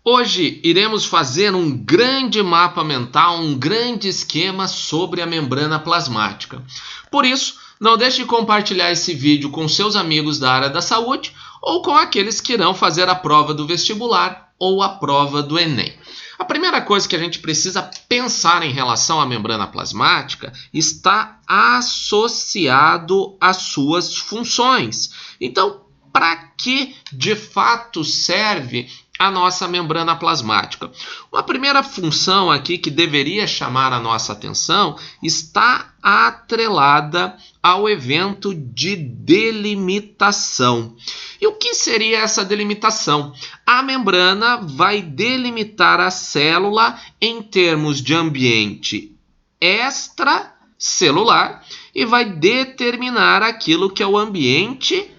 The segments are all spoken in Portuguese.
Hoje iremos fazer um grande mapa mental, um grande esquema sobre a membrana plasmática. Por isso, não deixe de compartilhar esse vídeo com seus amigos da área da saúde ou com aqueles que irão fazer a prova do vestibular ou a prova do Enem. A primeira coisa que a gente precisa pensar em relação à membrana plasmática está associado às suas funções. Então, para que de fato serve a nossa membrana plasmática? Uma primeira função aqui que deveria chamar a nossa atenção está atrelada ao evento de delimitação. E o que seria essa delimitação? A membrana vai delimitar a célula em termos de ambiente extracelular e vai determinar aquilo que é o ambiente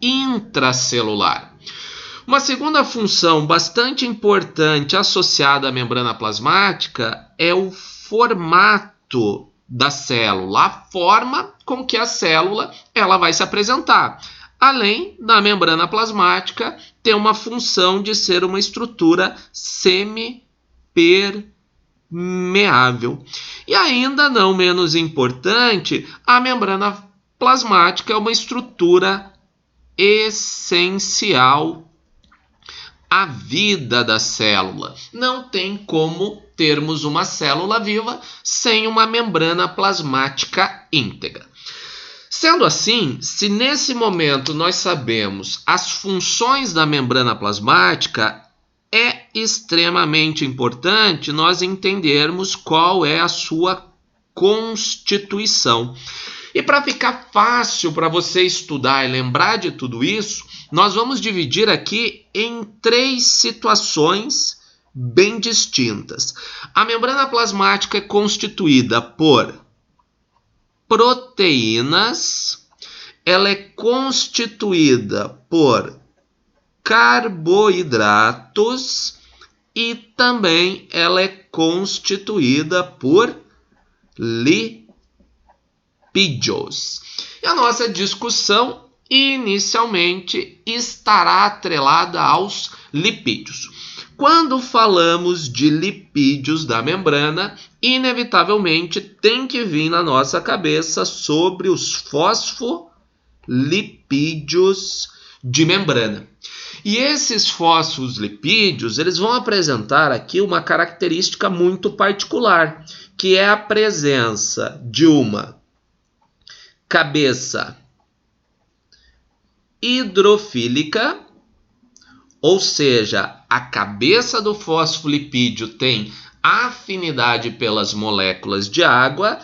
intracelular. Uma segunda função bastante importante associada à membrana plasmática é o formato da célula, a forma com que a célula ela vai se apresentar. Além da membrana plasmática ter uma função de ser uma estrutura semipermeável. E ainda não menos importante, a membrana plasmática é uma estrutura essencial à vida da célula. Não tem como termos uma célula viva sem uma membrana plasmática íntegra. Sendo assim, se nesse momento nós sabemos as funções da membrana plasmática, é extremamente importante nós entendermos qual é a sua constituição. E para ficar fácil para você estudar e lembrar de tudo isso, nós vamos dividir aqui em 3 situações bem distintas. A membrana plasmática é constituída por proteínas, ela é constituída por carboidratos e também ela é constituída por lipídios. E a nossa discussão inicialmente estará atrelada aos lipídios. Quando falamos de lipídios da membrana, inevitavelmente tem que vir na nossa cabeça sobre os fosfolipídios de membrana. E esses fosfolipídios, eles vão apresentar aqui uma característica muito particular, que é a presença de uma cabeça hidrofílica, ou seja, a cabeça do fosfolipídio tem afinidade pelas moléculas de água,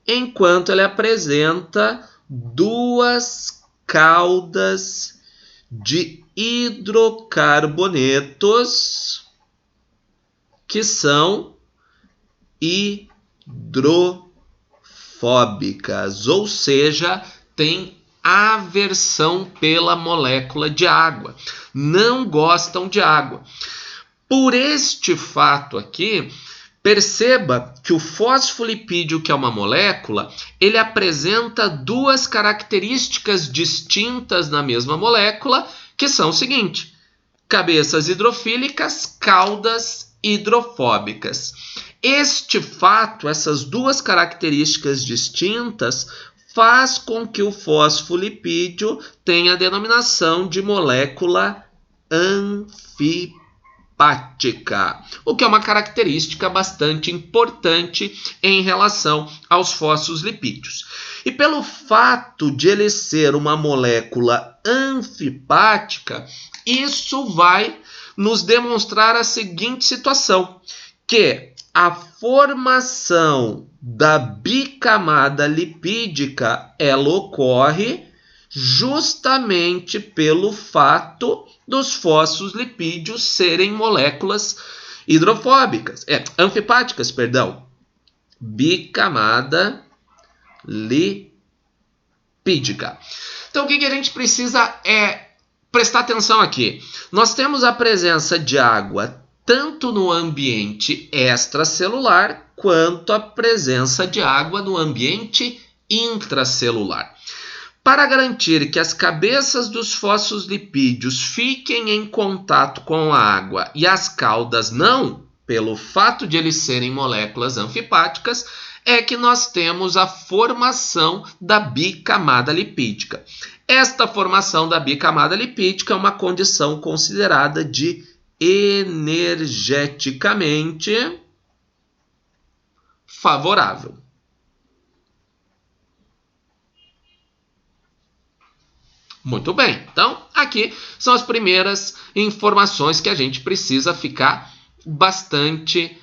enquanto ele apresenta 2 caudas de hidrocarbonetos que são hidrofóbicas, ou seja, tem aversão pela molécula de água, não gostam de água. Por este fato aqui, perceba que o fosfolipídio, que é uma molécula, ele apresenta 2 características distintas na mesma molécula, que são o seguinte: cabeças hidrofílicas, caudas hidrofóbicas. Este fato, essas 2 características distintas, faz com que o fosfolipídio tenha a denominação de molécula anfipática, o que é uma característica bastante importante em relação aos fosfolipídios. E pelo fato de ele ser uma molécula anfipática, isso vai nos demonstrar a seguinte situação, que a formação da bicamada lipídica ela ocorre justamente pelo fato dos fosfolipídios serem moléculas anfipáticas, bicamada lipídica. Então o que a gente precisa prestar atenção aqui? Nós temos a presença de água tanto no ambiente extracelular quanto a presença de água no ambiente intracelular. Para garantir que as cabeças dos fosfolipídios fiquem em contato com a água e as caudas não, pelo fato de eles serem moléculas anfipáticas, é que nós temos a formação da bicamada lipídica. Esta formação da bicamada lipídica é uma condição considerada de energeticamente favorável. Muito bem, então aqui são as primeiras informações que a gente precisa ficar bastante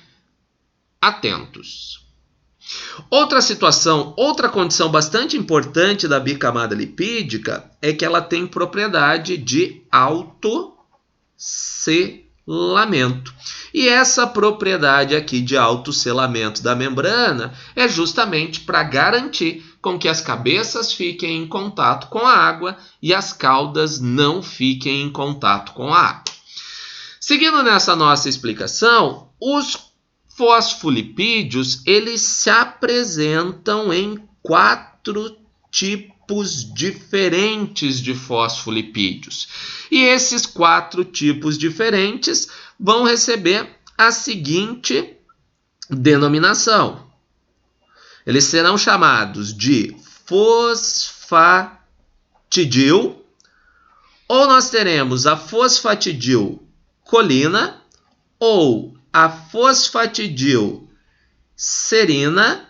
atentos. Outra situação, outra condição bastante importante da bicamada lipídica é que ela tem propriedade de autosselamento. E essa propriedade aqui de autosselamento da membrana é justamente para garantir com que as cabeças fiquem em contato com a água e as caudas não fiquem em contato com a água. Seguindo nessa nossa explicação, os fosfolipídios eles se apresentam em 4 tipos diferentes de fosfolipídios. E esses 4 tipos diferentes vão receber a seguinte denominação. Eles serão chamados de fosfatidil, ou nós teremos a fosfatidilcolina, ou a fosfatidilserina,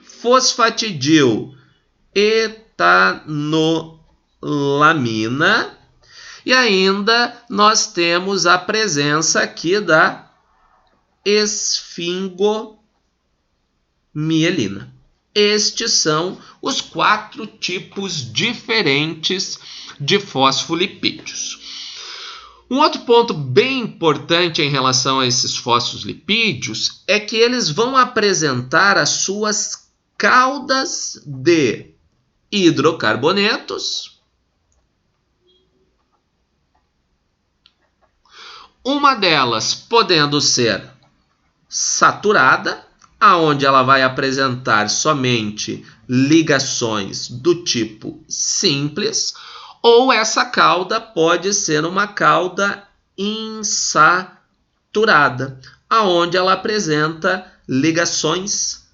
fosfatidiletanolamina, e ainda nós temos a presença aqui da esfingomielina. Estes são os 4 tipos diferentes de fosfolipídios. Um outro ponto bem importante em relação a esses fosfolipídios é que eles vão apresentar as suas caudas de hidrocarbonetos, uma delas podendo ser saturada, aonde ela vai apresentar somente ligações do tipo simples, ou essa cauda pode ser uma cauda insaturada, aonde ela apresenta ligações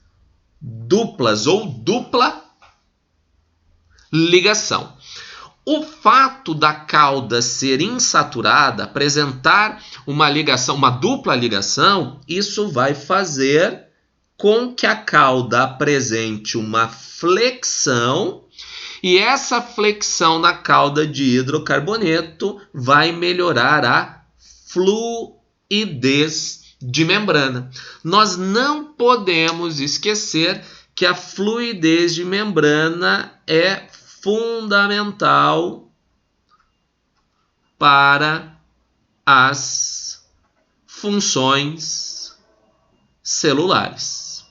duplas ou dupla ligação. O fato da cauda ser insaturada, apresentar uma ligação, uma dupla ligação, isso vai fazer com que a cauda apresente uma flexão, e essa flexão na cauda de hidrocarboneto vai melhorar a fluidez de membrana. Nós não podemos esquecer que a fluidez de membrana é fundamental para as funções celulares.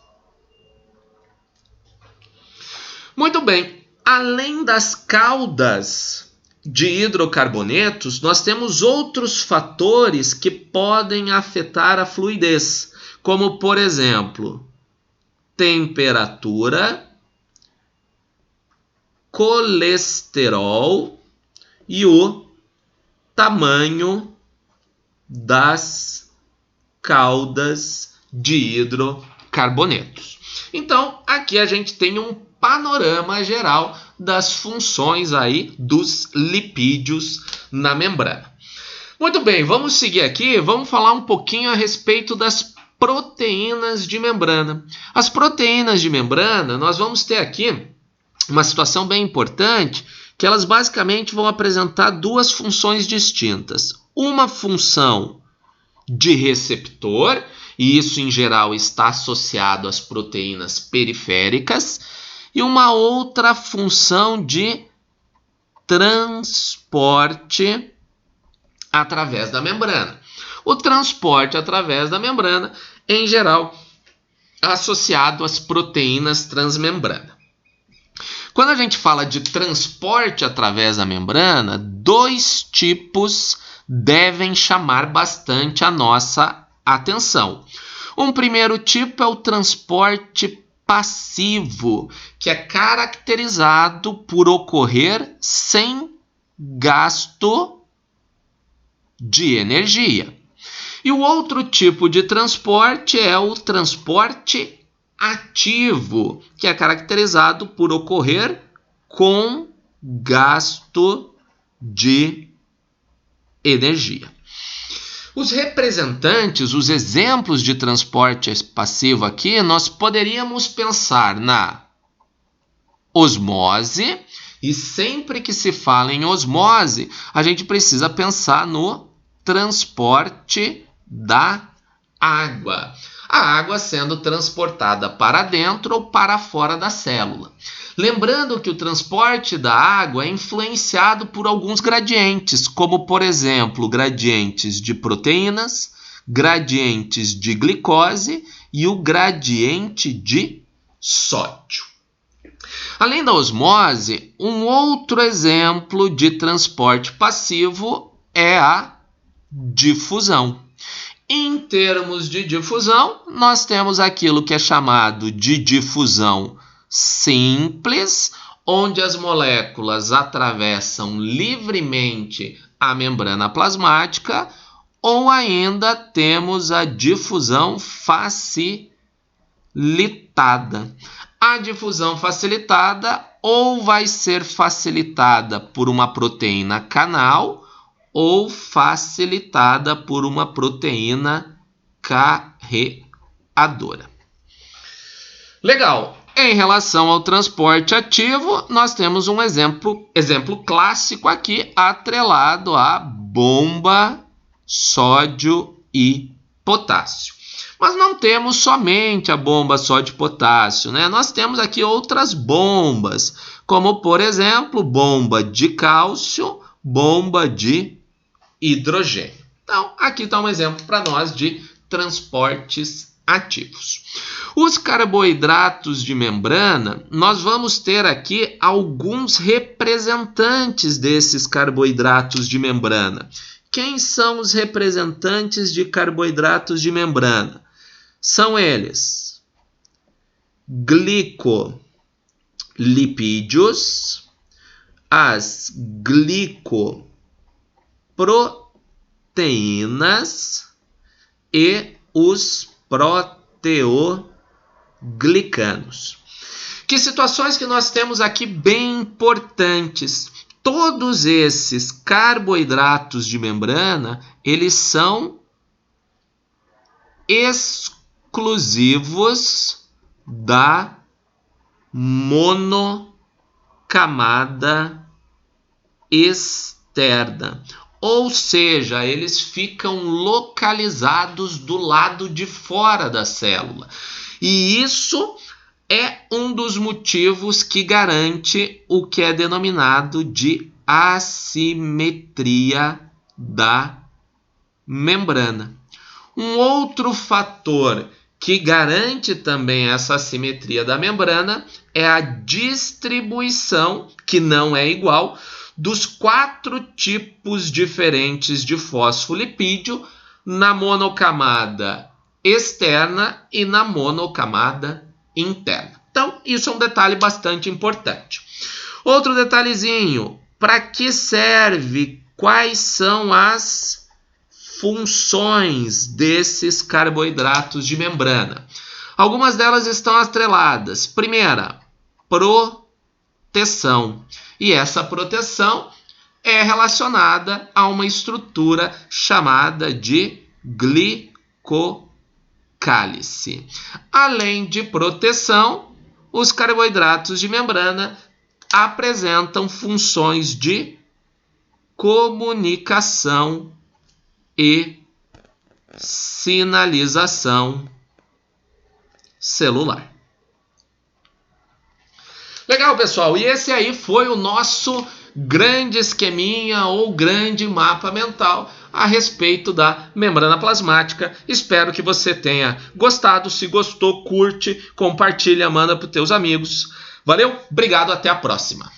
Muito bem, além das caudas de hidrocarbonetos, nós temos outros fatores que podem afetar a fluidez, como, por exemplo, temperatura, colesterol e o tamanho das caudas de hidrocarbonetos. Então, aqui a gente tem um panorama geral das funções aí dos lipídios na membrana. Muito bem, vamos seguir aqui, vamos falar um pouquinho a respeito das proteínas de membrana. As proteínas de membrana, nós vamos ter aqui uma situação bem importante, que elas basicamente vão apresentar 2 funções distintas. Uma função de receptor, e isso em geral está associado às proteínas periféricas, e uma outra função de transporte através da membrana. O transporte através da membrana, em geral, associado às proteínas transmembrana. Quando a gente fala de transporte através da membrana, 2 tipos devem chamar bastante a nossa atenção. Um primeiro tipo é o transporte passivo, que é caracterizado por ocorrer sem gasto de energia. E o outro tipo de transporte é o transporte ativo, que é caracterizado por ocorrer com gasto de energia. Os representantes, os exemplos de transporte passivo aqui, nós poderíamos pensar na osmose, e sempre que se fala em osmose, a gente precisa pensar no transporte da água. A água sendo transportada para dentro ou para fora da célula. Lembrando que o transporte da água é influenciado por alguns gradientes, como, por exemplo, gradientes de proteínas, gradientes de glicose e o gradiente de sódio. Além da osmose, um outro exemplo de transporte passivo é a difusão. Em termos de difusão, nós temos aquilo que é chamado de difusão simples, onde as moléculas atravessam livremente a membrana plasmática, ou ainda temos a difusão facilitada. A difusão facilitada ou vai ser facilitada por uma proteína canal ou facilitada por uma proteína carreadora. Legal. Em relação ao transporte ativo, nós temos um exemplo clássico aqui, atrelado a bomba, sódio e potássio. Mas não temos somente a bomba sódio e potássio, né? Nós temos aqui outras bombas, como, por exemplo, bomba de cálcio, bomba de hidrogênio. Então, aqui está um exemplo para nós de transportes ativos. Os carboidratos de membrana, nós vamos ter aqui alguns representantes desses carboidratos de membrana. Quem são os representantes de carboidratos de membrana? São eles: glicolipídios, as glicoproteínas e os proteoglicanos. Que situações que nós temos aqui bem importantes. Todos esses carboidratos de membrana, eles são exclusivos da monocamada externa. Ou seja, eles ficam localizados do lado de fora da célula. E isso é um dos motivos que garante o que é denominado de assimetria da membrana. Um outro fator que garante também essa assimetria da membrana é a distribuição, que não é igual, dos 4 tipos diferentes de fosfolipídio na monocamada externa e na monocamada interna. Então, isso é um detalhe bastante importante. Outro detalhezinho, para que serve? Quais são as funções desses carboidratos de membrana? Algumas delas estão atreladas. Primeira, proteção. E essa proteção é relacionada a uma estrutura chamada de glicocálice. Além de proteção, os carboidratos de membrana apresentam funções de comunicação e sinalização celular. Legal, pessoal, e esse aí foi o nosso grande esqueminha ou grande mapa mental a respeito da membrana plasmática. Espero que você tenha gostado. Se gostou, curte, compartilha, manda para os teus amigos. Valeu, obrigado, até a próxima.